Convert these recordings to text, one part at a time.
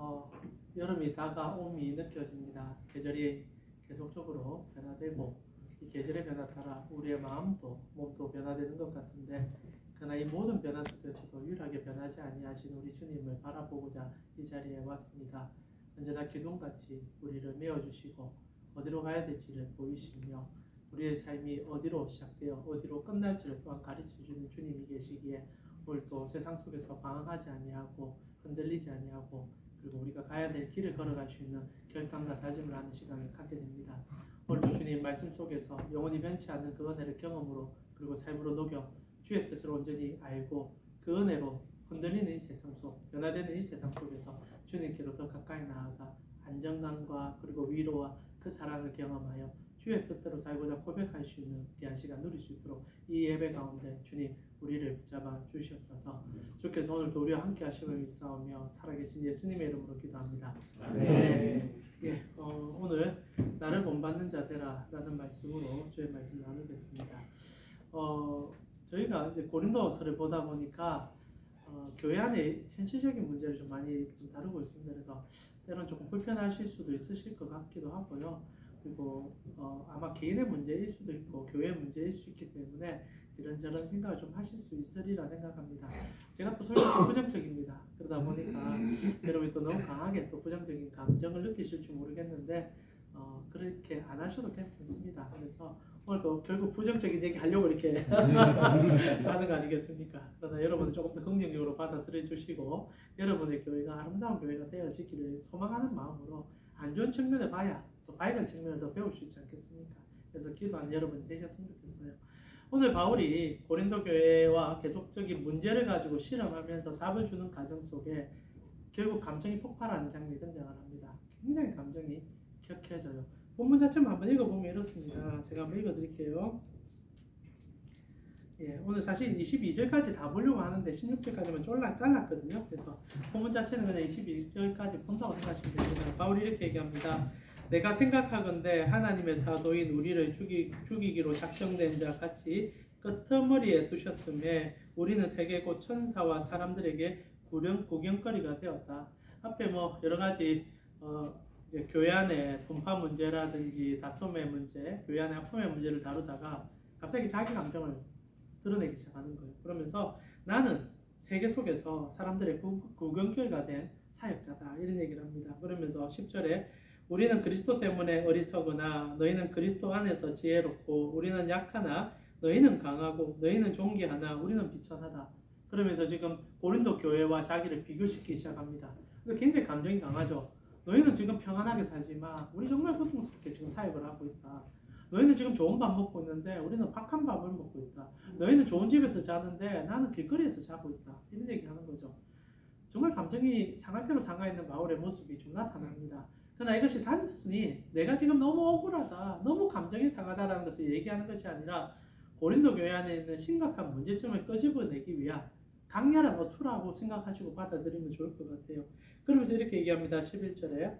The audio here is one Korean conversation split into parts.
어, 여름이 다가옴이 느껴집니다. 계절이 계속적으로 변화되고 이 계절의 변화 따라 우리의 마음도 몸도 변화되는 것 같은데 그러나 이 모든 변화 속에서도 유일하게 변하지 아니하신 우리 주님을 바라보고자 이 자리에 왔습니다. 언제나 기둥같이 우리를 메어주시고 어디로 가야 될지를 보이시며 우리의 삶이 어디로 시작되어 어디로 끝날지를 또한 가르쳐주는 주님이 계시기에 오늘도 세상 속에서 방황하지 아니하고 흔들리지 아니하고 그리고 우리가 가야 될 길을 걸어갈 수 있는 결단과 다짐을 하는 시간을 갖게 됩니다. 오늘도 주님 말씀 속에서 영원히 변치 않는 그 은혜를 경험으로 그리고 삶으로 녹여 주의 뜻을 온전히 알고 그 은혜로 흔들리는 이 세상 속, 변화되는 이 세상 속에서 주님께로 더 가까이 나아가 안정감과 그리고 위로와 그 사랑을 경험하여 주의 뜻대로 살고자 고백할 수 있는 귀한 시간 누릴 수 있도록 이 예배 가운데 주님 우리를 붙잡아 주시옵소서. 주께서 오늘도 우리와 함께 하심을 믿사오며 살아계신 예수님의 이름으로 기도합니다. 네. 예, 오늘 나를 본받는 자 되라 라는 말씀으로 주의 말씀 나누겠습니다. 저희가 이제 고린도서를 보다 보니까 교회 안에 현실적인 문제를 좀 많이 다루고 있습니다. 그래서 때로는 조금 불편하실 수도 있으실 것 같기도 하고요. 그리고 아마 개인의 문제일 수도 있고 교회의 문제일 수 있기 때문에 이런저런 생각을 좀 하실 수 있으리라 생각합니다. 제가 또 설교 부정적입니다. 그러다 보니까 여러분이 또 너무 강하게 또 부정적인 감정을 느끼실 줄 모르겠는데 그렇게 안 하셔도 괜찮습니다. 그래서 오늘도 결국 부정적인 얘기 하려고 이렇게 하는 거 아니겠습니까? 그러나 여러분은 조금 더 긍정적으로 받아들여 주시고 여러분의 교회가 아름다운 교회가 되어지기를 소망하는 마음으로 안 좋은 측면을 봐야 또 밝은 측면을 더 배울 수 있지 않겠습니까? 그래서 기도하는 여러분이 되셨으면 좋겠어요. 오늘 바울이 고린도 교회와 계속적인 문제를 가지고 실험하면서 답을 주는 과정 속에 결국 감정이 폭발하는 장면이 등장을 합니다. 굉장히 감정이 격해져요. 본문 자체만 한번 읽어보면 이렇습니다. 제가 한번 읽어드릴게요. 예, 오늘 사실 22절까지 다 보려고 하는데 16절까지만 잘랐거든요. 그래서 본문 자체는 그냥 22절까지 본다고 생각하시면 됩니다. 바울이 이렇게 얘기합니다. 내가 생각하건대 하나님의 사도인 우리를 죽이기로 작정된 자 같이 끄트머리에 두셨음에 우리는 세계 곧 천사와 사람들에게 구경거리가 되었다. 앞에 뭐 여러 가지 이제 교회 안에 분파 문제라든지 다툼의 문제, 교회 안의 아픔의 문제를 다루다가 갑자기 자기 감정을 드러내기 시작하는 거예요. 그러면서 나는 세계 속에서 사람들의 구경거리가 된 사역자다 이런 얘기를 합니다. 그러면서 10절에 우리는 그리스도 때문에 어리석으나 너희는 그리스도 안에서 지혜롭고 우리는 약하나 너희는 강하고 너희는 존귀하나 우리는 비천하다. 그러면서 지금 고린도 교회와 자기를 비교시키기 시작합니다. 굉장히 감정이 강하죠. 너희는 지금 평안하게 살지만 우리 정말 고통스럽게 지금 사역을 하고 있다. 너희는 지금 좋은 밥 먹고 있는데 우리는 박한 밥을 먹고 있다. 너희는 좋은 집에서 자는데 나는 길거리에서 자고 있다. 이런 얘기 하는 거죠. 정말 감정이 상할 대로 상하 있는 바울의 모습이 좀 나타납니다. 그러나 이것이 단순히 내가 지금 너무 억울하다, 너무 감정이 상하다라는 것을 얘기하는 것이 아니라 고린도 교회 안에 있는 심각한 문제점을 끄집어내기 위한 강렬한 어투라고 생각하시고 받아들이면 좋을 것 같아요. 그러면서 이렇게 얘기합니다. 11절에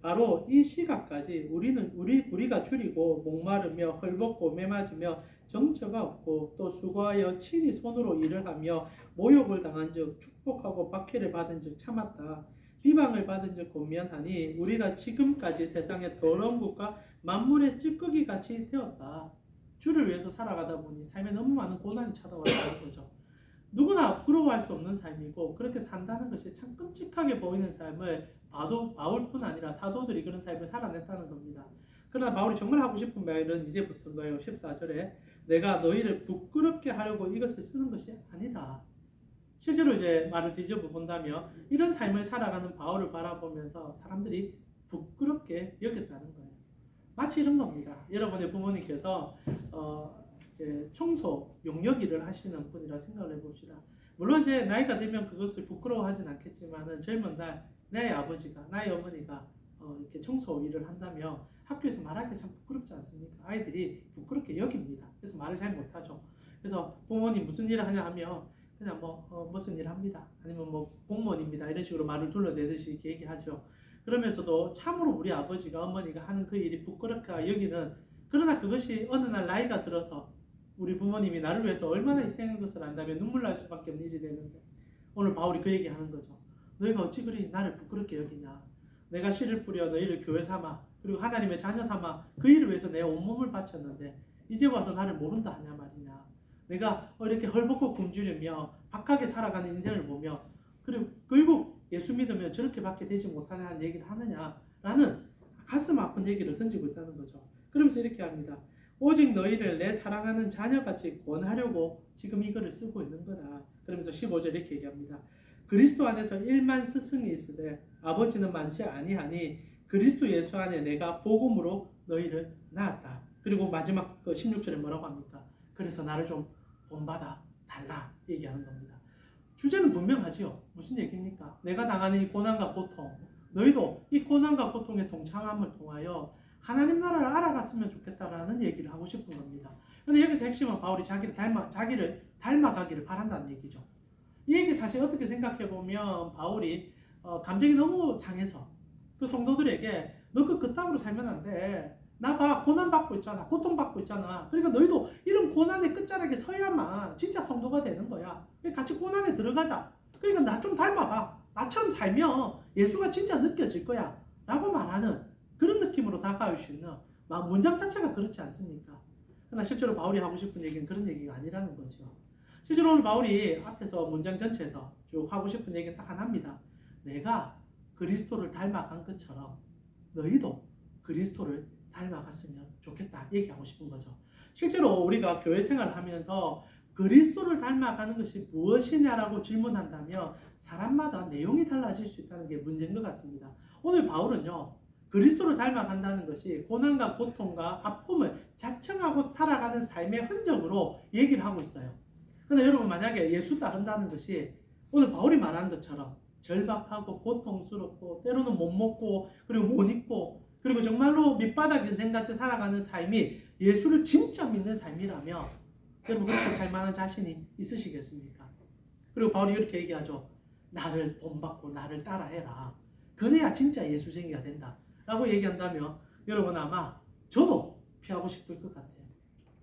바로 이 시각까지 우리가 줄이고 목마르며 헐벗고 매맞으며 정처가 없고 또 수고하여 친히 손으로 일을 하며 모욕을 당한 즉 축복하고 박해를 받은 즉 참았다. 비방을 받은 즉 권면하니 우리가 지금까지 세상의 더러운 것과 만물의 찌꺼기 같이 되었다. 주를 위해서 살아가다 보니 삶에 너무 많은 고난이 찾아왔다는 거죠. 누구나 부러워할 수 없는 삶이고 그렇게 산다는 것이 참 끔찍하게 보이는 삶을 바울뿐 아니라 사도들이 그런 삶을 살아냈다는 겁니다. 그러나 바울이 정말 하고 싶은 말은 이제부터인 거예요. 14절에 내가 너희를 부끄럽게 하려고 이것을 쓰는 것이 아니다. 실제로 이제 말을 뒤집어 본다면 이런 삶을 살아가는 바울을 바라보면서 사람들이 부끄럽게 여겼다는 거예요. 마치 이런 겁니다. 여러분의 부모님께서 청소, 용역 일을 하시는 분이라 생각을 해봅시다. 물론 이제 나이가 들면 그것을 부끄러워하진 않겠지만은 젊은 날 내 아버지가, 나의 어머니가 이렇게 청소 일을 한다면 학교에서 말하기 참 부끄럽지 않습니까? 아이들이 부끄럽게 여깁니다. 그래서 말을 잘 못하죠. 그래서 부모님 무슨 일을 하냐 하면 그냥 무슨 일을 합니다. 아니면 공무원입니다. 이런 식으로 말을 둘러대듯이 이렇게 얘기하죠. 그러면서도 참으로 우리 아버지가 어머니가 하는 그 일이 부끄럽게 여기는 그러나 그것이 어느 날 나이가 들어서 우리 부모님이 나를 위해서 얼마나 희생한 것을 안다면 눈물 날 수밖에 없는 일이 되는데 오늘 바울이 그 얘기하는 거죠. 너희가 어찌 그리 나를 부끄럽게 여기냐. 내가 씨를 뿌려 너희를 교회 삼아 그리고 하나님의 자녀 삼아 그 일을 위해서 내 온몸을 바쳤는데 이제 와서 나를 모른다 하냐 말이냐. 내가 이렇게 헐벗고 굶주리며 박하게 살아가는 인생을 보며 그리고 결국 예수 믿으면 저렇게밖에 되지 못하는 얘기를 하느냐라는 가슴 아픈 얘기를 던지고 있다는 거죠. 그러면서 이렇게 합니다. 오직 너희를 내 사랑하는 자녀같이 권하려고 지금 이거를 쓰고 있는 거다. 그러면서 15절 이렇게 얘기합니다. 그리스도 안에서 1만 스승이 있으되 아버지는 많지 아니하니 그리스도 예수 안에 내가 복음으로 너희를 낳았다. 그리고 마지막 16절에 뭐라고 합니까? 그래서 나를 좀 본받아 달라 얘기하는 겁니다. 주제는 분명하지요. 무슨 얘기입니까? 내가 당하는 이 고난과 고통, 너희도 이 고난과 고통의 동참함을 통하여 하나님 나라를 알아갔으면 좋겠다라는 얘기를 하고 싶은 겁니다. 근데 여기서 핵심은 바울이 자기를 닮아가기를 바란다는 얘기죠. 이 얘기 사실 어떻게 생각해 보면 바울이 감정이 너무 상해서 그 성도들에게 너 그따위로 살면 안 돼. 나 봐, 고난받고 있잖아. 고통받고 있잖아. 그러니까 너희도 이런 고난의 끝자락에 서야만 진짜 성도가 되는 거야. 같이 고난에 들어가자. 그러니까 나 좀 닮아봐. 나처럼 살면 예수가 진짜 느껴질 거야. 라고 말하는 그런 느낌으로 다가올 수 있는 문장 자체가 그렇지 않습니까? 그러나 실제로 바울이 하고 싶은 얘기는 그런 얘기가 아니라는 거죠. 실제로 오늘 바울이 앞에서 문장 전체에서 쭉 하고 싶은 얘기는 딱 하나입니다. 내가 그리스도를 닮아간 것처럼 너희도 그리스도를 닮아갔으면 좋겠다 얘기하고 싶은 거죠. 실제로 우리가 교회 생활을 하면서 그리스도를 닮아가는 것이 무엇이냐라고 질문한다면 사람마다 내용이 달라질 수 있다는 게 문제인 것 같습니다. 오늘 바울은요. 그리스도를 닮아간다는 것이 고난과 고통과 아픔을 자청하고 살아가는 삶의 흔적으로 얘기를 하고 있어요. 그런데 여러분 만약에 예수 따른다는 것이 오늘 바울이 말한 것처럼 절박하고 고통스럽고 때로는 못 먹고 그리고 못 입고 그리고 정말로 밑바닥 인생같이 살아가는 삶이 예수를 진짜 믿는 삶이라면 여러분 그렇게 살만한 자신이 있으시겠습니까? 그리고 바울이 이렇게 얘기하죠. 나를 본받고 나를 따라해라. 그래야 진짜 예수쟁이가 된다. 라고 얘기한다면 여러분 아마 저도 피하고 싶을 것 같아요.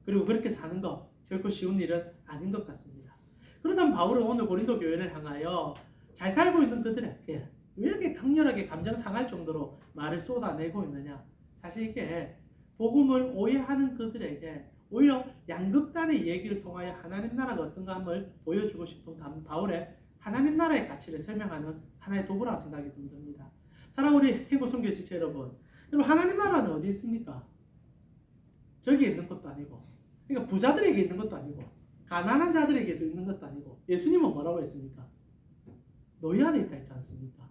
그리고 그렇게 사는 거 결코 쉬운 일은 아닌 것 같습니다. 그렇다면 바울은 오늘 고린도 교회를 향하여 잘 살고 있는 그들에게 왜 이렇게 강렬하게 감정 상할 정도로 말을 쏟아내고 있느냐. 사실 이게 복음을 오해하는 그들에게 오히려 양극단의 얘기를 통하여 하나님 나라가 어떤가 함을 보여주고 싶은 바울의 하나님 나라의 가치를 설명하는 하나의 도구라고 생각이 듭니다. 사랑 우리 캥고 선교 지체 여러분, 하나님 나라는 어디 있습니까? 저기 있는 것도 아니고, 그러니까 부자들에게 있는 것도 아니고, 가난한 자들에게도 있는 것도 아니고, 예수님은 뭐라고 했습니까? 너희 안에 있다 했지 않습니까?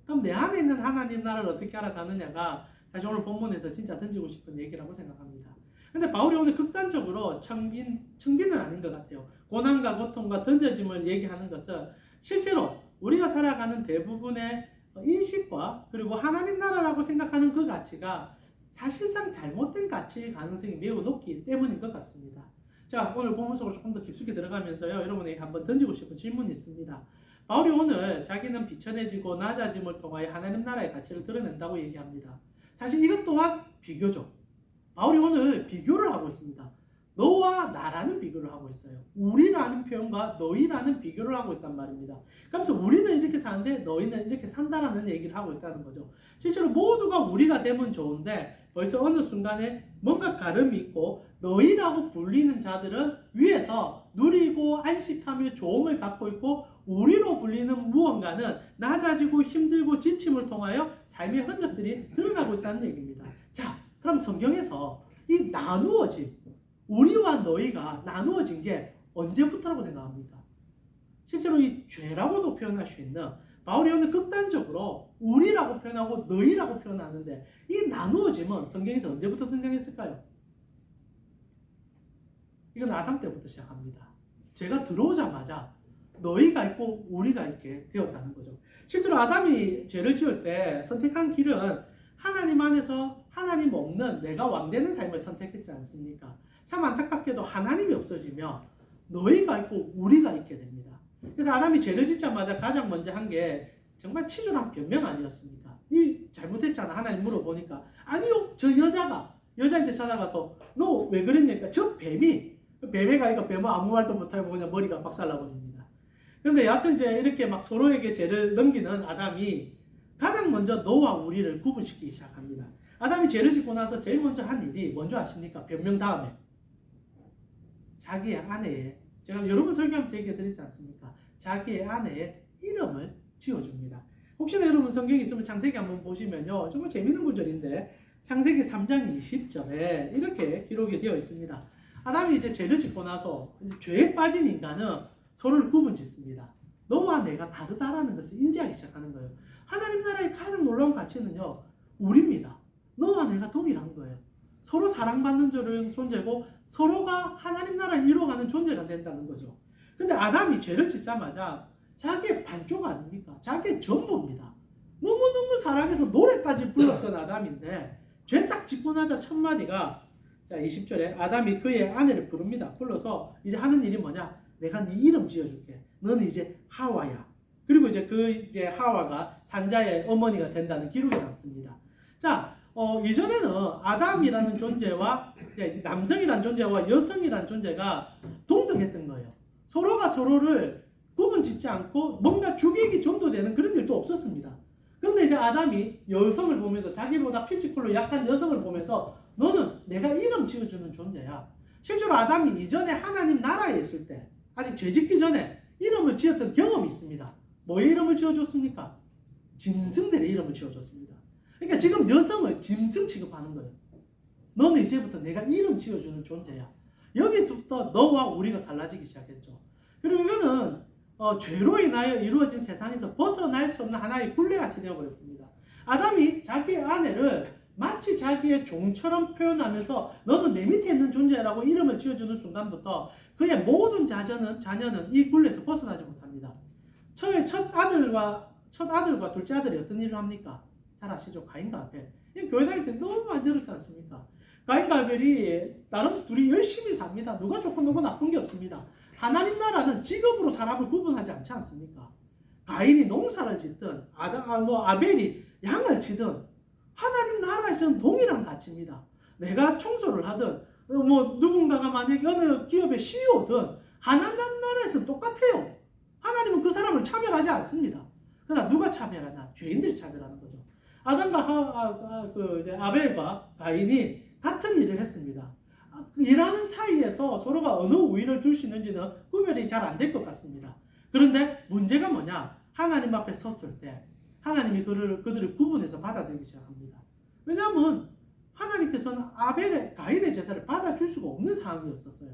그럼 내 안에 있는 하나님 나라를 어떻게 알아가느냐가 사실 오늘 본문에서 진짜 던지고 싶은 얘기라고 생각합니다. 근데 바울이 오늘 극단적으로 청빈은 아닌 것 같아요. 고난과 고통과 던져짐을 얘기하는 것은 실제로 우리가 살아가는 대부분의 인식과 그리고 하나님 나라라고 생각하는 그 가치가 사실상 잘못된 가치일 가능성이 매우 높기 때문인 것 같습니다. 자, 오늘 본문 속으로 조금 더 깊숙이 들어가면서요, 여러분에게 한번 던지고 싶은 질문이 있습니다. 바울이 오늘 자기는 비천해지고 낮아짐을 통하여 하나님 나라의 가치를 드러낸다고 얘기합니다. 사실 이것 또한 비교죠. 바울이 오늘 비교를 하고 있습니다. 너와 나라는 비교를 하고 있어요. 우리라는 표현과 너희라는 비교를 하고 있단 말입니다. 그래서 우리는 이렇게 사는데 너희는 이렇게 산다라는 얘기를 하고 있다는 거죠. 실제로 모두가 우리가 되면 좋은데 벌써 어느 순간에 뭔가 가름이 있고 너희라고 불리는 자들은 위에서 누리고 안식하며 좋음을 갖고 있고 우리로 불리는 무언가는 낮아지고 힘들고 지침을 통하여 삶의 흔적들이 드러나고 있다는 얘기입니다. 자, 그럼 성경에서 이 나누어짐, 우리와 너희가 나누어진 게 언제부터라고 생각합니까? 실제로 이 죄라고도 표현할 수 있는 바울이 오늘 극단적으로 우리라고 표현하고 너희라고 표현하는데 이 나누어짐은 성경에서 언제부터 등장했을까요? 이건 아담 때부터 시작합니다. 죄가 들어오자마자 너희가 있고 우리가 있게 되었다는 거죠. 실제로 아담이 죄를 지을 때 선택한 길은 하나님 안에서 하나님 없는 내가 왕되는 삶을 선택했지 않습니까? 참 안타깝게도 하나님이 없어지며 너희가 있고 우리가 있게 됩니다. 그래서 아담이 죄를 짓자마자 가장 먼저 한 게 정말 치졸한 변명 아니었습니까? 니 잘못했잖아. 하나님 물어보니까 아니요, 저 여자한테 찾아가서 너 왜 그랬냐니까 저 뱀이 뱀애가 뱀은 아무 말도 못하고 그냥 머리가 박살나버립니다. 그런데 여하튼 이제 이렇게 막 서로에게 죄를 넘기는 아담이 가장 먼저 너와 우리를 구분시키기 시작합니다. 아담이 죄를 짓고 나서 제일 먼저 한 일이 뭔지 아십니까? 변명 다음에 자기의 아내의, 제가 여러 번 설교하면서 얘기해 드렸지 않습니까? 자기의 아내의 이름을 지어줍니다. 혹시나 여러분 성경이 있으면 창세기 한번 보시면요, 정말 재밌는 구절인데 창세기 3장 20절에 이렇게 기록이 되어 있습니다. 아담이 이제 죄를 짓고 나서 이제 죄에 빠진 인간은 서로를 구분짓습니다. 너와 내가 다르다라는 것을 인지하기 시작하는 거예요. 하나님 나라의 가장 놀라운 가치는요, 우리입니다. 너와 내가 동일한 거예요. 서로 사랑받는 존재고 서로가 하나님 나라를 이루어가는 존재가 된다는 거죠. 근데 아담이 죄를 짓자마자 자기의 반쪽 아닙니까? 자기의 전부입니다. 너무너무 사랑해서 노래까지 불렀던 아담인데 죄 딱 짓고 나자 첫 마디가, 자 20절에 아담이 그의 아내를 부릅니다. 불러서 이제 하는 일이 뭐냐? 내가 네 이름 지어줄게. 너는 이제 하와야. 그리고 이제 하와가 산자의 어머니가 된다는 기록이 남습니다. 자, 이전에는 아담이라는 존재와 이제 남성이라는 존재와 여성이라는 존재가 동등했던 거예요. 서로가 서로를 구분짓지 않고 뭔가 죽이기 전도되는 그런 일도 없었습니다. 그런데 이제 아담이 여성을 보면서, 자기보다 피지컬로 약한 여성을 보면서 너는 내가 이름 지어주는 존재야. 실제로 아담이 이전에 하나님 나라에 있을 때, 아직 죄 짓기 전에 이름을 지었던 경험이 있습니다. 뭐의 이름을 지어줬습니까? 짐승들의 이름을 지어줬습니다. 그러니까 지금 여성을 짐승 취급하는 거예요. 너는 이제부터 내가 이름 지어주는 존재야. 여기서부터 너와 우리가 갈라지기 시작했죠. 그리고 이거는 죄로 인하여 이루어진 세상에서 벗어날 수 없는 하나의 굴레같이 되어버렸습니다. 아담이 자기의 아내를 마치 자기의 종처럼 표현하면서 너는 내 밑에 있는 존재라고 이름을 지어주는 순간부터 그의 모든 자녀는 이 굴레에서 벗어나지 못합니다. 첫 아들과 둘째 아들이 어떤 일을 합니까? 잘 아시죠? 가인과 아벨. 교회 다닐 때 너무 많이 들었지 않습니까? 가인과 아벨이 나름 둘이 열심히 삽니다. 누가 좋고 누가 나쁜 게 없습니다. 하나님 나라는 직업으로 사람을 구분하지 않지 않습니까? 가인이 농사를 짓든 아벨이 양을 치든 하나님 나라에서는 동일한 가치입니다. 내가 청소를 하든 누군가가 만약에 어느 기업의 CEO든 하나님 나라에서는 똑같아요. 하나님은 그 사람을 차별하지 않습니다. 그러나 누가 차별하나? 죄인들이 차별하는 거죠. 아담과 아벨과 가인이 같은 일을 했습니다. 일하는 사이에서 서로가 어느 우위를 둘 수 있는지는 구별이 잘 안 될 것 같습니다. 그런데 문제가 뭐냐? 하나님 앞에 섰을 때 하나님이 그들을 구분해서 받아들이기 시작합니다. 왜냐하면 하나님께서는 가인의 제사를 받아줄 수가 없는 상황이었었어요.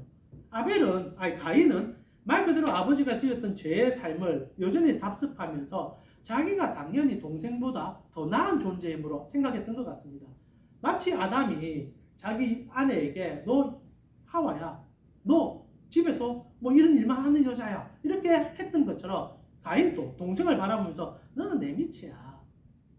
가인은 말 그대로 아버지가 지었던 죄의 삶을 여전히 답습하면서 자기가 당연히 동생보다 더 나은 존재임으로 생각했던 것 같습니다. 마치 아담이 자기 아내에게 너 하와야, 너 집에서 이런 일만 하는 여자야, 이렇게 했던 것처럼 가인도 동생을 바라보면서 너는 내 밑이야,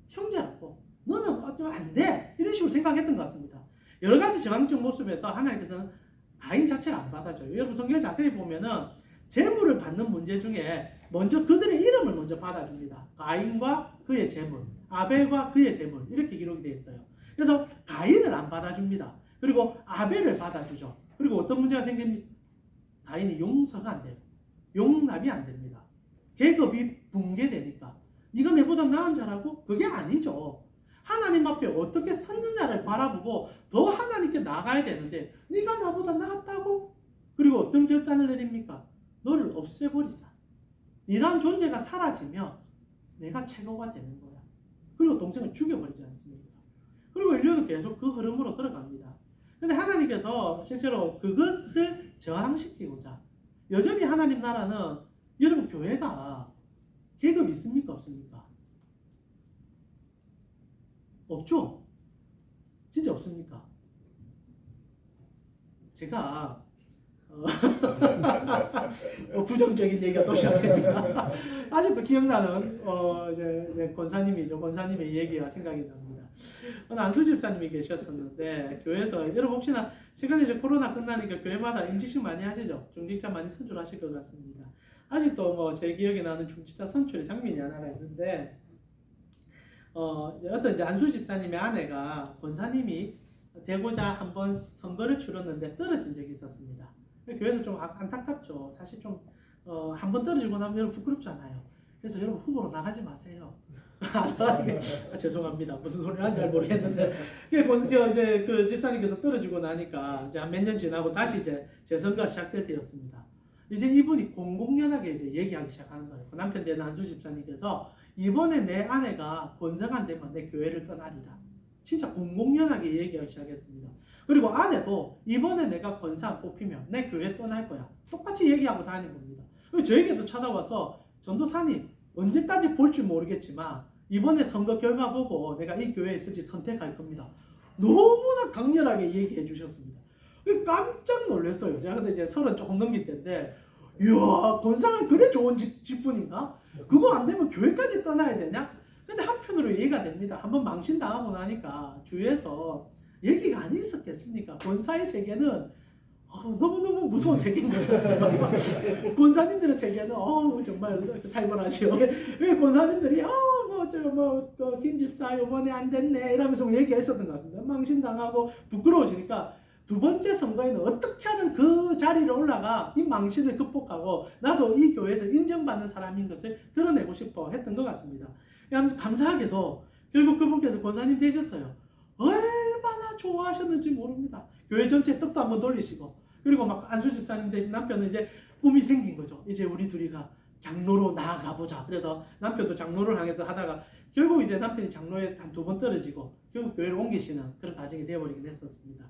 형제라고, 너는 안 돼, 이런 식으로 생각했던 것 같습니다. 여러 가지 저항적 모습에서 하나님께서는 가인 자체를 안 받아줘요. 여러분 성경 자세히 보면은 재물을 받는 문제 중에 먼저 그들의 이름을 먼저 받아줍니다. 가인과 그의 재물, 아벨과 그의 재물, 이렇게 기록이 되어 있어요. 그래서 가인을 안 받아줍니다. 그리고 아벨을 받아주죠. 그리고 어떤 문제가 생깁니까? 가인이 용서가 안 돼요. 용납이 안 됩니다. 계급이 붕괴되니까 네가 내보다 나은 자라고? 그게 아니죠. 하나님 앞에 어떻게 섰느냐를 바라보고 더 하나님께 나가야 되는데 네가 나보다 낫다고? 그리고 어떤 결단을 내립니까? 너를 없애버리자. 이러한 존재가 사라지면 내가 최고가 되는 거야. 그리고 동생을 죽여버리지 않습니까? 그리고 인류는 계속 그 흐름으로 들어갑니다. 근데 하나님께서 실제로 그것을 저항시키고자, 여전히 하나님 나라는, 여러분 교회가 계급 있습니까? 없습니까? 없죠? 진짜 없습니까? 제가 부정적인 얘기가 또 시작됩니다. 아직도 기억나는 이제 권사님이죠. 권사님의 얘기가 생각이 납니다. 안수 집사님이 계셨었는데 교회에서, 여러분 혹시나 최근에 이제 코로나 끝나니까 교회마다 임직식 많이 하시죠? 중직자 많이 선출하실 것 같습니다. 아직도 제 기억에 나는 중직자 선출의 장면이 하나가 있는데 어떤 이제 안수 집사님의 아내가 권사님이 되고자 한번 선거를 치렀는데 떨어진 적이 있었습니다. 교회에서 좀 안타깝죠. 사실 좀 한 번 떨어지고 나면 여러분 부끄럽잖아요. 그래서 여러분 후보로 나가지 마세요. 죄송합니다. 무슨 소리를 하는지 잘 모르겠는데 이제 그 집사님께서 떨어지고 나니까 이제 몇 년 지나고 다시 이제 재선거가 시작될 때였습니다. 이제 이분이 공공연하게 이제 얘기하기 시작하는 거예요. 그 남편 되는 안수 집사님께서 이번에 내 아내가 권세가 되면 내 교회를 떠나리라. 진짜 공공연하게 얘기하기 시작했습니다. 그리고 아내도 이번에 내가 권사 뽑히면 내 교회 떠날 거야. 똑같이 얘기하고 다니는 겁니다. 그리고 저에게도 찾아와서 전도사님 언제까지 볼지 모르겠지만 이번에 선거 결과 보고 내가 이 교회에 있을지 선택할 겁니다. 너무나 강렬하게 얘기해 주셨습니다. 깜짝 놀랐어요. 제가 근데 이제 30 조금 넘길 때인데 이야 권사가 그래 좋은 직분인가? 그거 안 되면 교회까지 떠나야 되냐? 근데 한편으로 이해가 됩니다. 한번 망신당하고 나니까 주위에서 얘기가 안 있었겠습니까? 권사의 세계는 너무너무 무서운 세계인 거예요. 권사님들의 세계는 정말 살벌하시오. 왜 권사님들이 김 집사 이번에 안 됐네 이러면서 얘기했었던 것 같습니다. 망신당하고 부끄러워지니까 두 번째 선거에는 어떻게 하든 그 자리를 올라가 이 망신을 극복하고 나도 이 교회에서 인정받는 사람인 것을 드러내고 싶어 했던 것 같습니다. 감사하게도 결국 그분께서 권사님 되셨어요. 얼마나 좋아하셨는지 모릅니다. 교회 전체에 떡도 한번 돌리시고 그리고 막 안수 집사님 되신 남편은 이제 꿈이 생긴 거죠. 이제 우리 둘이가 장로로 나아가 보자. 그래서 남편도 장로를 향해서 하다가 결국 이제 남편이 장로에 한 2번 떨어지고 결국 교회를 옮기시는 그런 과정이 되어버리긴 했었습니다.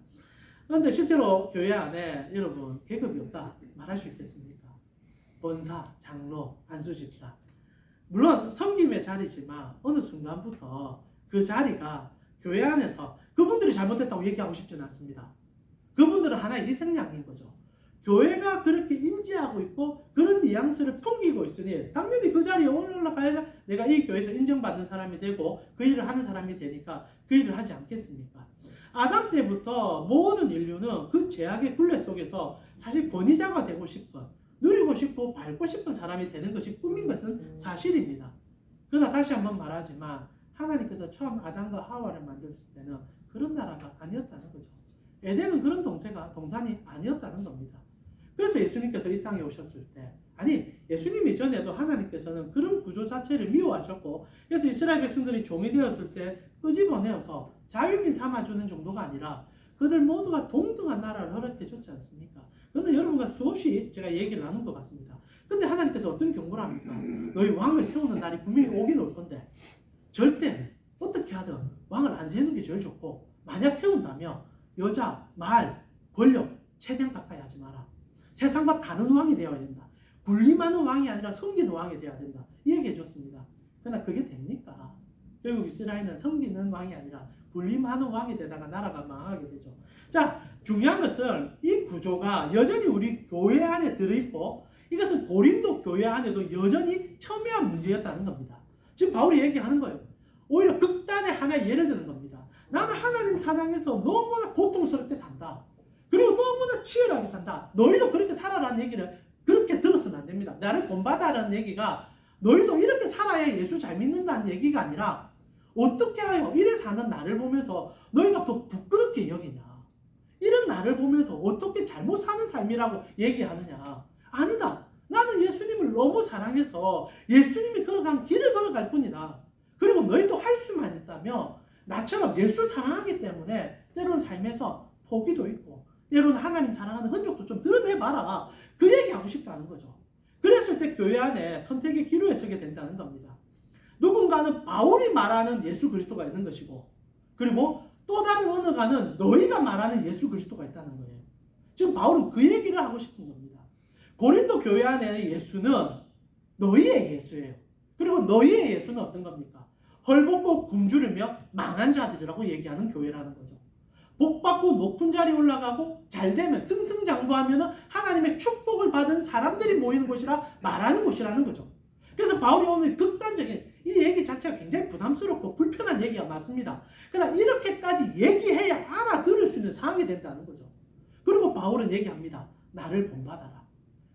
그런데 실제로 교회 안에 여러분 계급이 없다 말할 수 있겠습니까? 권사, 장로, 안수 집사 물론 섬김의 자리지만 어느 순간부터 그 자리가 교회 안에서 그분들이 잘못했다고 얘기하고 싶지는 않습니다. 그분들은 하나의 희생양인 거죠. 교회가 그렇게 인지하고 있고 그런 뉘앙스를 풍기고 있으니 당연히 그 자리에 올라가야 내가 이 교회에서 인정받는 사람이 되고 그 일을 하는 사람이 되니까 그 일을 하지 않겠습니까? 아담 때부터 모든 인류는 그 죄악의 굴레 속에서 사실 권위자가 되고 싶은 누리고 싶고 밟고 싶은 사람이 되는 것이 꿈인 것은 사실입니다. 그러나 다시 한번 말하지만 하나님께서 처음 아담과 하와를 만들었을 때는 그런 나라가 아니었다는 거죠. 에덴은 그런 동산이 아니었다는 겁니다. 그래서 예수님께서 이 땅에 오셨을 때 예수님 이전에도 하나님께서는 그런 구조 자체를 미워하셨고 그래서 이스라엘 백성들이 종이 되었을 때 끄집어내어서 자유민 삼아주는 정도가 아니라 그들 모두가 동등한 나라를 허락해 줬지 않습니까? 그런데 여러분과 수없이 제가 얘기를 나눈 것 같습니다. 근데 하나님께서 어떤 경고를 합니까? 너희 왕을 세우는 날이 분명히 오긴 올 건데 절대 어떻게 하든 왕을 안 세우는 게 제일 좋고 만약 세운다면 여자, 말, 권력 최대한 가까이 하지 마라. 세상과 다른 왕이 되어야 된다. 군림하는 왕이 아니라 섬기는 왕이 되어야 된다. 이 얘기해 줬습니다. 그러나 그게 됩니까? 결국 이스라엘은 섬기는 왕이 아니라 군림하는 왕이 되다가 나라가 망하게 되죠. 자, 중요한 것은 이 구조가 여전히 우리 교회 안에 들어있고 이것은 고린도 교회 안에도 여전히 첨예한 문제였다는 겁니다. 지금 바울이 얘기하는 거예요. 오히려 극단의 하나의 예를 드는 겁니다. 나는 하나님 사랑해서 너무나 고통스럽게 산다. 그리고 너무나 치열하게 산다. 너희도 그렇게 살아라는 얘기를 그렇게 들었으면 안 됩니다. 나를 본받아라는 얘기가 너희도 이렇게 살아야 예수 잘 믿는다는 얘기가 아니라 어떻게 하여 이래 사는 나를 보면서 너희가 더 부끄럽게 여기냐. 이런 나를 보면서 어떻게 잘못 사는 삶이라고 얘기하느냐. 아니다. 나는 예수님을 너무 사랑해서 예수님이 걸어간 길을 걸어갈 뿐이다. 그리고 너희도 할 수만 있다면 나처럼 예수 사랑하기 때문에 때로는 삶에서 포기도 있고 때로는 하나님 사랑하는 흔적도 좀 드러내봐라. 그 얘기하고 싶다는 거죠. 그랬을 때 교회 안에 선택의 기로에 서게 된다는 겁니다. 누군가는 바울이 말하는 예수 그리스도가 있는 것이고 그리고 또 다른 언어가는 너희가 말하는 예수 그리스도가 있다는 거예요. 지금 바울은 그 얘기를 하고 싶은 겁니다. 고린도 교회 안에 예수는 너희의 예수예요. 그리고 너희의 예수는 어떤 겁니까? 헐벗고 굶주리며 망한 자들이라고 얘기하는 교회라는 거죠. 복받고 높은 자리에 올라가고 잘되면 승승장구하면 하나님의 축복을 받은 사람들이 모이는 곳이라 말하는 곳이라는 거죠. 그래서 바울이 오늘 극단적인 이 얘기 자체가 굉장히 부담스럽고 불편한 얘기가 맞습니다. 그러나 이렇게까지 얘기해야 알아들을 수 있는 상황이 된다는 거죠. 그리고 바울은 얘기합니다. 나를 본받아라.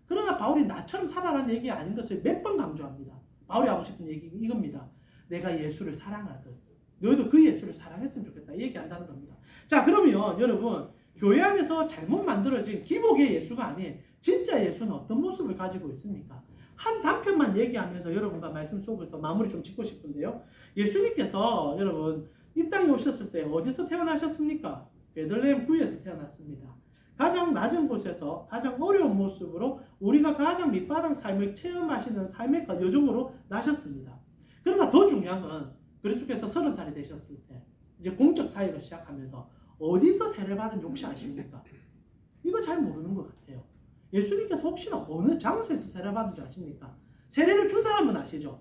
그러나 바울이 나처럼 살아라는 얘기가 아닌 것을 몇 번 강조합니다. 바울이 하고 싶은 얘기 이겁니다. 내가 예수를 사랑하듯 너희도 그 예수를 사랑했으면 좋겠다 얘기한다는 겁니다. 자, 그러면 여러분 교회 안에서 잘못 만들어진 기복의 예수가 아닌 진짜 예수는 어떤 모습을 가지고 있습니까? 한 단편만 얘기하면서 여러분과 말씀 속에서 마무리 좀 짓고 싶은데요. 예수님께서 여러분 이 땅에 오셨을 때 어디서 태어나셨습니까? 베들레헴 구에서 태어났습니다. 가장 낮은 곳에서 가장 어려운 모습으로 우리가 가장 밑바닥 삶을 체험하시는 삶의 여정으로 나셨습니다. 그러나 더 중요한 건 그리스도께서 30살이 되셨을 때 이제 공적 사역을 시작하면서 어디서 세례를 받은지 혹시 아십니까? 이거 잘 모르는 것 같아요. 예수님께서 혹시나 어느 장소에서 세례를 받은 줄 아십니까? 세례를 준 사람은 아시죠?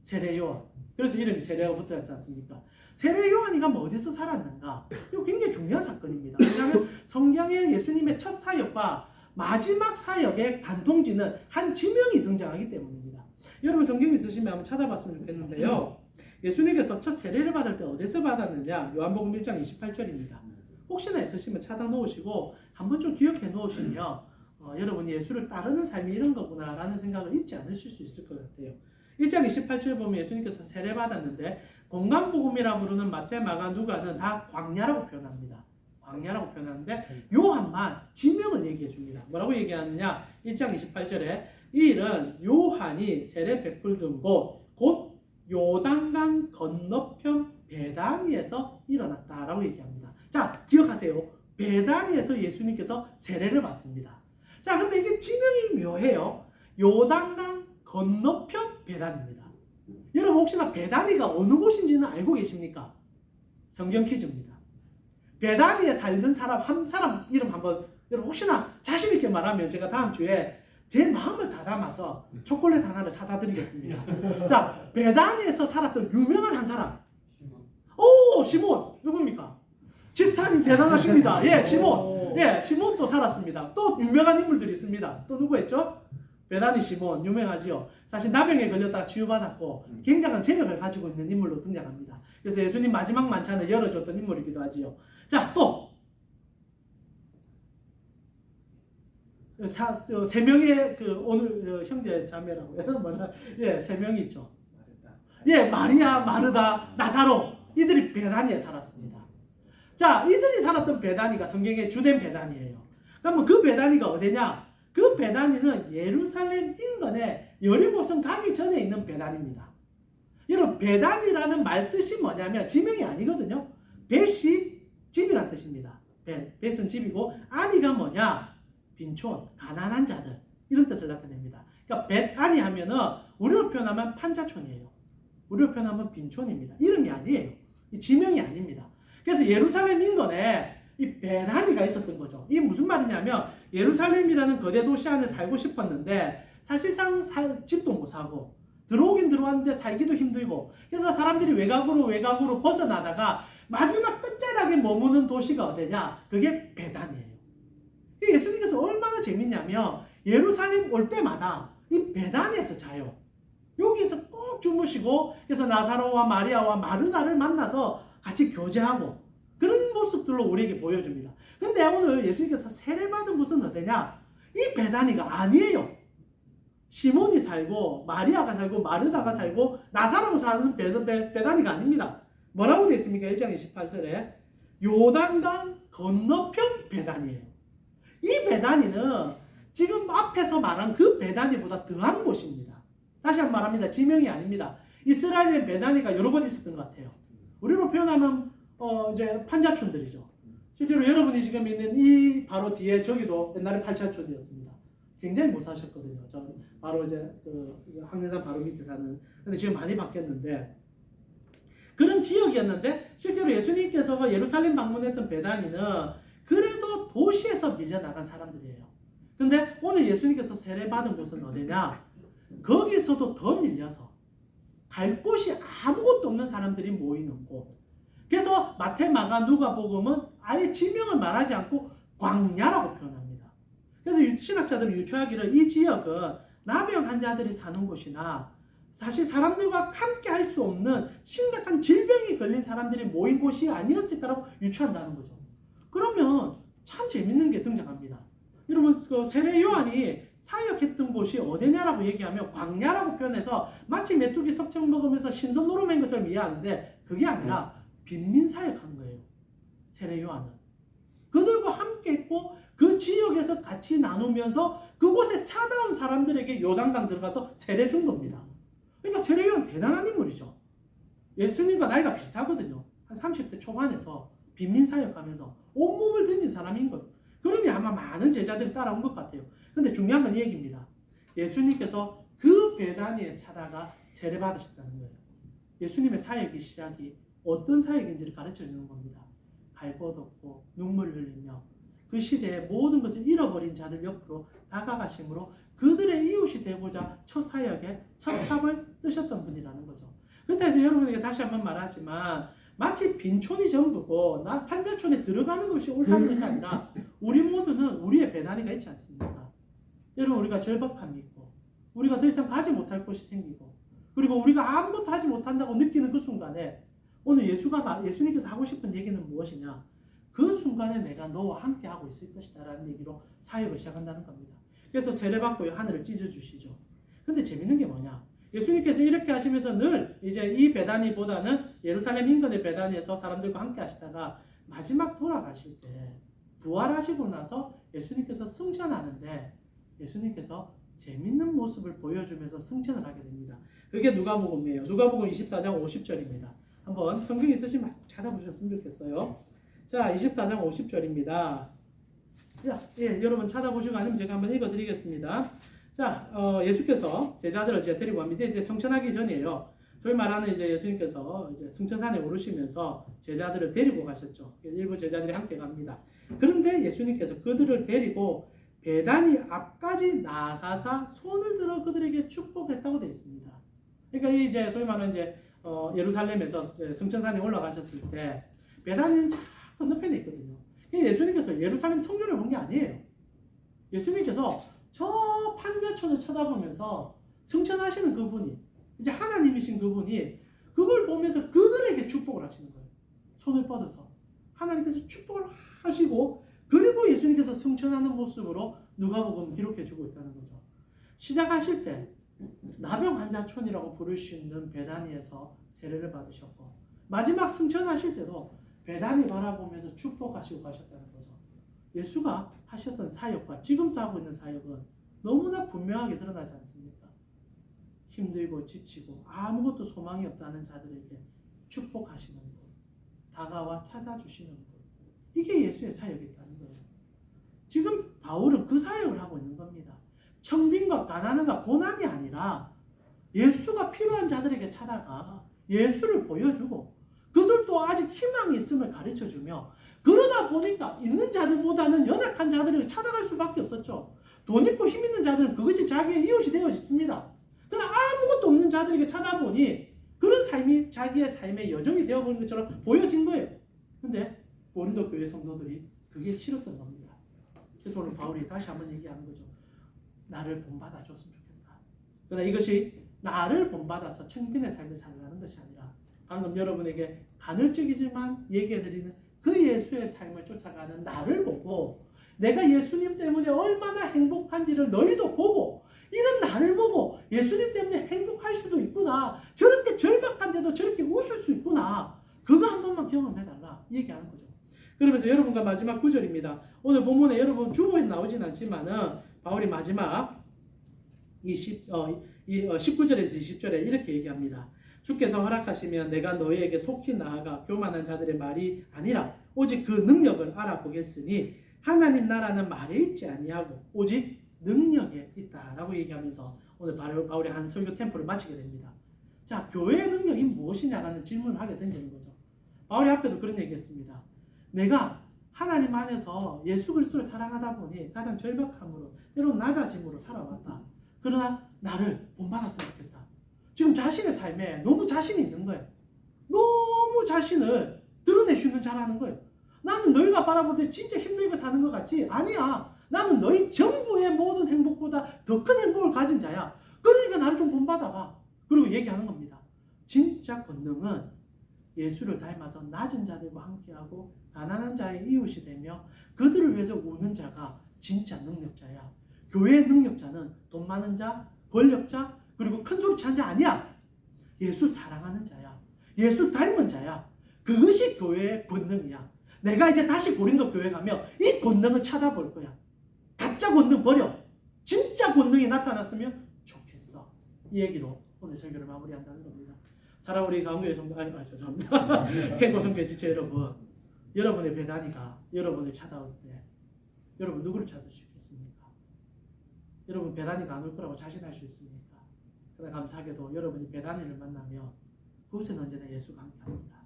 세례 요한. 그래서 이름이 세례가 붙어있지 않습니까? 세례 요한이 가면 어디서 살았는가? 이거 굉장히 중요한 사건입니다. 왜냐하면 성경에 예수님의 첫 사역과 마지막 사역의 단통지는 한 지명이 등장하기 때문입니다. 여러분 성경 있으시면 한번 찾아봤으면 좋겠는데요. 예수님께서 첫 세례를 받을 때 어디서 받았느냐? 요한복음 1장 28절입니다. 혹시나 있으시면 찾아 놓으시고 한번 좀 기억해 놓으시면 여러분이 예수를 따르는 삶이 이런 거구나 라는 생각을 잊지 않으실 수 있을 것 같아요. 1장 28절 보면 예수님께서 세례 받았는데 공간복음이라 부르는 마태, 마가, 누가는 다 광야라고 표현합니다. 광야라고 표현하는데 요한만 지명을 얘기해 줍니다. 뭐라고 얘기하느냐? 1장 28절에 이 일은 요한이 세례 베풀던 곧 요단강 건너편 베다니에서 일어났다라고 얘기합니다. 자, 기억하세요. 베다니에서 예수님께서 세례를 받습니다. 자, 근데 이게 지명이 묘해요. 요단강 건너편 베다니입니다. 여러분 혹시나 베다니가 어느 곳인지는 알고 계십니까? 성경 퀴즈입니다. 베다니에 살던 사람 한 사람 이름 한번 여러분 혹시나 자신 있게 말하면 제가 다음 주에 제 마음을 다 담아서 초콜릿 하나를 사다 드리겠습니다. 자, 베다니에서 살았던 유명한 한 사람. 오, 시몬 누굽니까? 집사님 대단하십니다. 예, 시몬. 예, 시몬도 살았습니다. 또 유명한 인물들이 있습니다. 또 누구 했죠? 베다니 시몬 유명하지요. 사실 나병에 걸렸다가 치유받았고 굉장한 재력을 가지고 있는 인물로 등장합니다. 그래서 예수님 마지막 만찬을 열어줬던 인물이기도 하지요. 자, 또 세 명의 그 오늘 형제 자매라고 해서 뭐라 세 명이 있죠. 예, 마리아, 마르다, 나사로 이들이 베다니에 살았습니다. 자, 이들이 살았던 베다니가 성경의 주된 베다니예요. 그러면 그 베다니가 어디냐? 그 베다니는 예루살렘 인근에 여리고성 가기 전에 있는 베다니입니다. 여러분 베다니라는 말 뜻이 뭐냐면 지명이 아니거든요. 벳이 집이란 뜻입니다. 벳은 집이고 아니가 뭐냐? 빈촌, 가난한 자들 이런 뜻을 나타냅니다. 그러니까 벳아니 하면은 우리로 표현하면 판자촌이에요. 우리로 표현하면 빈촌입니다. 이름이 아니에요. 지명이 아닙니다. 그래서 예루살렘 인근에 이 베다니가 있었던 거죠. 이게 무슨 말이냐면 예루살렘이라는 거대 도시 안에 살고 싶었는데 사실상 집도 못 사고 들어오긴 들어왔는데 살기도 힘들고 그래서 사람들이 외곽으로 벗어나다가 마지막 끝자락에 머무는 도시가 어디냐? 그게 베다니예요. 예수님께서 얼마나 재밌냐면 예루살렘 올 때마다 이 베다니에서 자요. 여기서 꼭 주무시고 그래서 나사로와 마리아와 마르다를 만나서 같이 교제하고 그런 모습들로 우리에게 보여줍니다. 근데 오늘 예수님께서 세례받은 곳은 어디냐? 이 베다니가 아니에요. 시몬이 살고 마리아가 살고 마르다가 살고 나사로가 사는 베다니가 아닙니다. 뭐라고 되어 있습니까? 1장 28절에 요단강 건너편 베다니예요. 이 베다니는 지금 앞에서 말한 그 베다니보다 더한 곳입니다. 다시 한번 말합니다. 지명이 아닙니다. 이스라엘의 베다니가 여러 곳 있었던 것 같아요. 우리로 표현하면 이제 판자촌들이죠. 실제로 여러분이 지금 있는 이 바로 뒤에 저기도 옛날에 판자촌이었습니다. 굉장히 못 사셨거든요. 저 바로 이제 항해산 바로 밑에 사는. 근데 지금 많이 바뀌었는데 그런 지역이었는데 실제로 예수님께서 예루살렘 방문했던 베다니는 그래도 도시에서 밀려나간 사람들이에요. 근데 오늘 예수님께서 세례받은 곳은 어디냐? 거기서도 더 밀려서 갈 곳이 아무것도 없는 사람들이 모이는 곳. 그래서 마태, 마가, 누가복음은 아예 지명을 말하지 않고 광야라고 표현합니다. 그래서 신학자들은 유추하기를 이 지역은 나병 환자들이 사는 곳이나 사실 사람들과 함께 할 수 없는 심각한 질병이 걸린 사람들이 모인 곳이 아니었을까라고 유추한다는 거죠. 그러면 참 재밌는 게 등장합니다. 여러분 그 세례 요한이 사역했던 곳이 어디냐라고 얘기하면 광야라고 표현해서 마치 메뚜기 석청 먹으면서 신선 노름한 것처럼 이해하는데 그게 아니라 빈민 사역한 거예요. 세례 요한은. 그들과 함께 있고 그 지역에서 같이 나누면서 그곳에 찾아온 사람들에게 요단강 들어가서 세례 준 겁니다. 그러니까 세례 요한 대단한 인물이죠. 예수님과 나이가 비슷하거든요. 한 30대 초반에서 빈민사역하면서 온몸을 던진 사람인 거예요. 그러니 아마 많은 제자들이 따라온 것 같아요. 근데 중요한 건 이 얘기입니다. 예수님께서 그 베다니에 찾아가 세례받으셨다는 거예요. 예수님의 사역의 시작이 어떤 사역인지를 가르쳐 주는 겁니다. 갈 곳 없고 눈물을 흘리며 그 시대에 모든 것을 잃어버린 자들 옆으로 다가가심으로 그들의 이웃이 되고자 첫 사역에 첫 삽을 뜨셨던 분이라는 거죠. 그렇다고 해서 여러분에게 다시 한번 말하지만 마치 빈촌이 전부고 나 판자촌에 들어가는 것이 옳다는 것이 아니라 우리 모두는 우리의 배단위가 있지 않습니까? 여러분 우리가 절박함이 있고 우리가 더 이상 가지 못할 것이 생기고 그리고 우리가 아무것도 하지 못한다고 느끼는 그 순간에 오늘 예수님께서 하고 싶은 얘기는 무엇이냐? 그 순간에 내가 너와 함께 하고 있을 것이다 라는 얘기로 사역을 시작한다는 겁니다. 그래서 세례받고 하늘을 찢어주시죠. 근데 재밌는 게 뭐냐? 예수님께서 이렇게 하시면서 늘 이제 이 베다니보다는 예루살렘 인근의 베다니에서 사람들과 함께 하시다가 마지막 돌아가실 때 부활하시고 나서 예수님께서 승천하는데 예수님께서 재밌는 모습을 보여주면서 승천을 하게 됩니다. 그게 누가복음이에요. 누가복음 24장 50절입니다. 한번 성경 있으시면 찾아보셨으면 좋겠어요. 자, 24장 50절입니다. 자, 여러분 찾아보시고 아니면 제가 한번 읽어드리겠습니다. 자, 예수께서 제자들을 이제 데리고 갑니다. 이제 성천하기 전이에요. 소위 말하는 이제 예수님께서 이제 승천산에 오르시면서 제자들을 데리고 가셨죠. 일부 제자들이 함께 갑니다. 그런데 예수님께서 그들을 데리고 베다니 앞까지 나가사 손을 들어 그들에게 축복했다고 되어 있습니다. 그러니까 이제 소위 말하는 이제 예루살렘에서 승천산에 올라가셨을 때 베다니는 저 건너편에 있거든요. 예수님께서 예루살렘 성전을 본 게 아니에요. 예수님께서 저 판자촌을 쳐다보면서 승천하시는 그분이 이제 하나님이신 그분이 그걸 보면서 그들에게 축복을 하시는 거예요. 손을 뻗어서 하나님께서 축복을 하시고 그리고 예수님께서 승천하는 모습으로 누가복음 기록해주고 있다는 거죠. 시작하실 때 나병 환자촌이라고 부를 수 있는 베다니에서 세례를 받으셨고 마지막 승천하실 때도 베다니 바라보면서 축복하시고 가셨다는 거죠. 예수가 하셨던 사역과 지금도 하고 있는 사역은 너무나 분명하게 드러나지 않습니까? 힘들고 지치고 아무것도 소망이 없다는 자들에게 축복하시는 것, 다가와 찾아주시는 것, 이게 예수의 사역이라는 거예요. 지금 바울은 그 사역을 하고 있는 겁니다. 청빈과 가난함과 고난이 아니라 예수가 필요한 자들에게 찾아가 예수를 보여주고 그들도 아직 희망이 있음을 가르쳐주며 그러다 보니까 있는 자들보다는 연약한 자들을 찾아갈 수밖에 없었죠. 돈 있고 힘 있는 자들은 그것이 자기의 이웃이 되어 있습니다. 그러나 아무것도 없는 자들에게 찾아보니 그런 삶이 자기의 삶의 여정이 되어버린 것처럼 보여진 거예요. 근데 고린도 교회 성도들이 그게 싫었던 겁니다. 그래서 오늘 바울이 다시 한번 얘기하는 거죠. 나를 본받아줬으면 좋겠다. 그러나 이것이 나를 본받아서 청빈의 삶을 살아가는 것이 아니라 방금 여러분에게 간헐적이지만 얘기해드리는 그 예수의 삶을 쫓아가는 나를 보고 내가 예수님 때문에 얼마나 행복한지를 너희도 보고 이런 나를 보고 예수님 때문에 행복할 수도 있구나. 저렇게 절박한데도 저렇게 웃을 수 있구나. 그거 한 번만 경험해달라. 얘기하는 거죠. 그러면서 여러분과 마지막 구절입니다. 오늘 본문에 여러분 주보에 나오진 않지만은 바울이 마지막 19절에서 20절에 이렇게 얘기합니다. 주께서 허락하시면 내가 너희에게 속히 나아가 교만한 자들의 말이 아니라 오직 그 능력을 알아보겠으니 하나님 나라는 말에 있지 아니하고 오직 능력에 있다라고 얘기하면서 오늘 바울의 한 설교 템포를 마치게 됩니다. 자, 교회의 능력이 무엇이냐라는 질문을 하게 되는 거죠. 바울이 앞에도 그런 얘기했습니다. 내가 하나님 안에서 예수 그리스도를 사랑하다 보니 가장 절박함으로 때로는 낮아짐으로 살아왔다. 그러나 나를 본받았으면 좋겠다. 지금 자신의 삶에 너무 자신이 있는 거예요. 너무 자신을 드러낼 수 있는 잘하는 거예요. 나는 너희가 바라볼 때 진짜 힘들게 사는 것 같지? 아니야. 나는 너희 전부의 모든 행복보다 더 큰 행복을 가진 자야. 그러니까 나를 좀 본받아봐. 그리고 얘기하는 겁니다. 진짜 권능은 예수를 닮아서 낮은 자들과 함께하고 가난한 자의 이웃이 되며 그들을 위해서 우는 자가 진짜 능력자야. 교회의 능력자는 돈 많은 자, 권력자, 그리고 큰 소리 치는 자 아니야. 예수 사랑하는 자야. 예수 닮은 자야. 그것이 교회의 권능이야. 내가 이제 다시 고린도 교회 가면 이 권능을 찾아볼 거야. 가짜 권능 버려. 진짜 권능이 나타났으면 좋겠어. 이 얘기로 오늘 설교를 마무리한다는 겁니다. 사랑 우리 강교회 성도, 죄송합니다. 캔코 성교회 지체 여러분, 여러분의 배단이가 여러분을 찾아올 때 여러분 누구를 찾을 수 있겠습니까? 여러분 배단이가 안 올 거라고 자신할 수 있습니까? 그러나 감사하게도 여러분이 배단이를 만나면 그곳에는 언제나 예수가 함께합니다.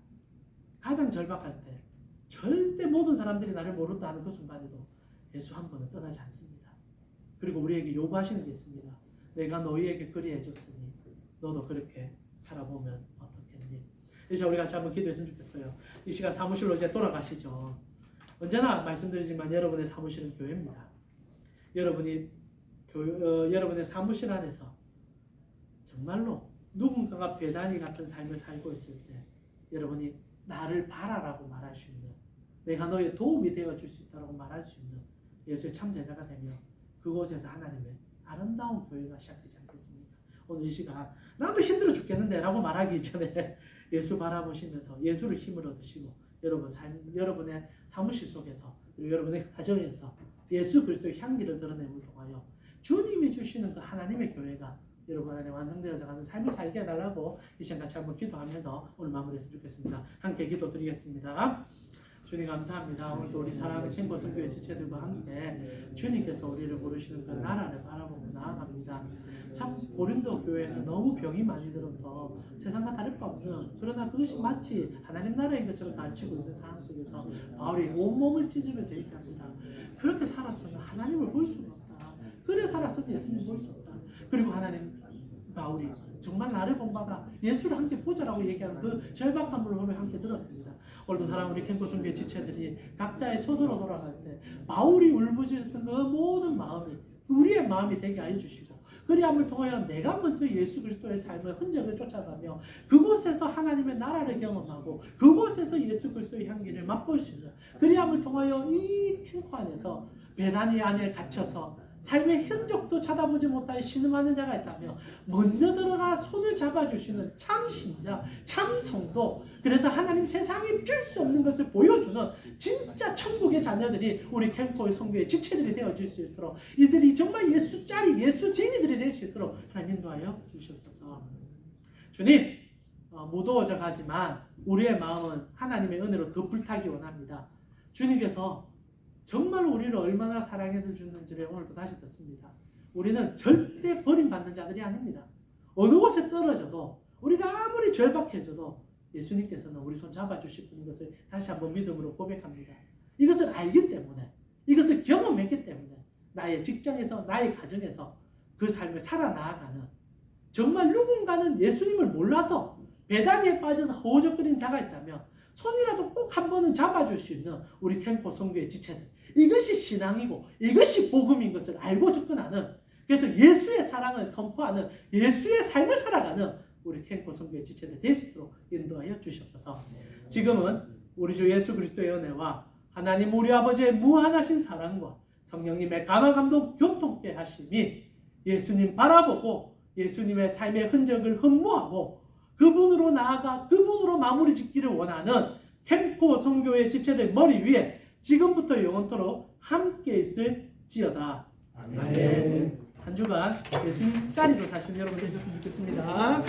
가장 절박할 때 절대 모든 사람들이 나를 모른다 하는 그 순간에도 예수 한 번은 떠나지 않습니다. 그리고 우리에게 요구하시는 게 있습니다. 내가 너희에게 그리해 줬으니 너도 그렇게 살아보면 어떻겠니? 이제 우리 같이 한번 기도했으면 좋겠어요. 이 시간 사무실로 이제 돌아가시죠. 언제나 말씀드리지만 여러분의 사무실은 교회입니다. 여러분의 사무실 안에서 정말로 누군가가 배단이 같은 삶을 살고 있을 때 여러분이 나를 바라라고 말할 수 있는, 내가 너의 도움이 되어줄 수 있다고 말할 수 있는 예수의 참 제자가 되며 그곳에서 하나님의 아름다운 교회가 시작되지 않겠습니까? 오늘 이 시간 나도 힘들어 죽겠는데 라고 말하기 전에 예수 바라보시면서 예수를 힘을 얻으시고 여러분의 사무실 속에서 그리고 여러분의 가정에서 예수 그리스도의 향기를 드러내는 통하여 주님이 주시는 그 하나님의 교회가 여러분 안에 완성되어져 가는 삶을 살게 해달라고 이 시간 같이 한번 기도하면서 오늘 마무리했으면 좋겠습니다. 함께 기도 드리겠습니다. 주님 감사합니다. 오늘도 우리 사랑하는 캔코 선교회 지체들과 함께 주님께서 우리를 부르시는 그 나라를 바라보고 나아갑니다. 참 고린도 교회는 너무 병이 많이 들어서 세상과 다를 바 없는, 그러나 그것이 마치 하나님 나라인 것처럼 가르치고 있는 상황 속에서 바울이 온몸을 찢으면서 얘기합니다. 그렇게 살았으면 하나님을 볼 수가 없다. 그래 살았으면 예수님 볼 수 없다. 그리고 하나님, 바울이 정말 나를 본받아 예수를 함께 보자라고 얘기하는 그 절박함을 오늘 함께 들었습니다. 오늘도 사랑 우리 캔코 선교회 지체들이 각자의 처소로 돌아갈 때 바울이 울부짖었던 그 모든 마음이 우리의 마음이 되게 하여 주시고, 그리함을 통하여 내가 먼저 예수 그리스도의 삶의 흔적을 쫓아가며 그곳에서 하나님의 나라를 경험하고 그곳에서 예수 그리스도의 향기를 맛볼 수 있는, 그리함을 통하여 이 캔코 안에서 배단위 안에 갇혀서 삶의 흔적도 찾아보지 못하여 신음하는 자가 있다며 먼저 들어가 손을 잡아주시는 참 신자, 참 성도, 그래서 하나님 세상이 줄 수 없는 것을 보여주는 진짜 천국의 자녀들이 우리 캠코의 성교의 지체들이 되어질 수 있도록, 이들이 정말 예수짜리 예수쟁이들이 될 수 있도록 하나님 인도하여 주시옵소서. 주님, 무더워져 가지만 우리의 마음은 하나님의 은혜로 더 불타기 원합니다. 주님께서 정말 우리를 얼마나 사랑해 주는지를 오늘도 다시 듣습니다. 우리는 절대 버림받는 자들이 아닙니다. 어느 곳에 떨어져도 우리가 아무리 절박해져도 예수님께서는 우리 손 잡아주실 분인 것을 다시 한번 믿음으로 고백합니다. 이것을 알기 때문에, 이것을 경험했기 때문에 나의 직장에서, 나의 가정에서 그 삶을 살아나가는, 정말 누군가는 예수님을 몰라서 배단위에 빠져서 허우적거리는 자가 있다면 손이라도 꼭 한 번은 잡아줄 수 있는 우리 캠코 성교의 지체들, 이것이 신앙이고 이것이 복음인 것을 알고 접근하는, 그래서 예수의 사랑을 선포하는, 예수의 삶을 살아가는 우리 캠코 성교의 지체들 될 수 있도록 인도하여 주시옵소서. 지금은 우리 주 예수 그리스도의 은혜와 하나님 우리 아버지의 무한하신 사랑과 성령님의 감화 감동 교통케 하심이 예수님 바라보고 예수님의 삶의 흔적을 흠모하고 그분으로 나아가 그분으로 마무리 짓기를 원하는 캠코 성교의 지체들 머리 위에 지금부터 영원토록 함께 있을지어다. 아멘. 한 주간 예수님 짜리로 사시는 여러분 되셨으면 좋겠습니다.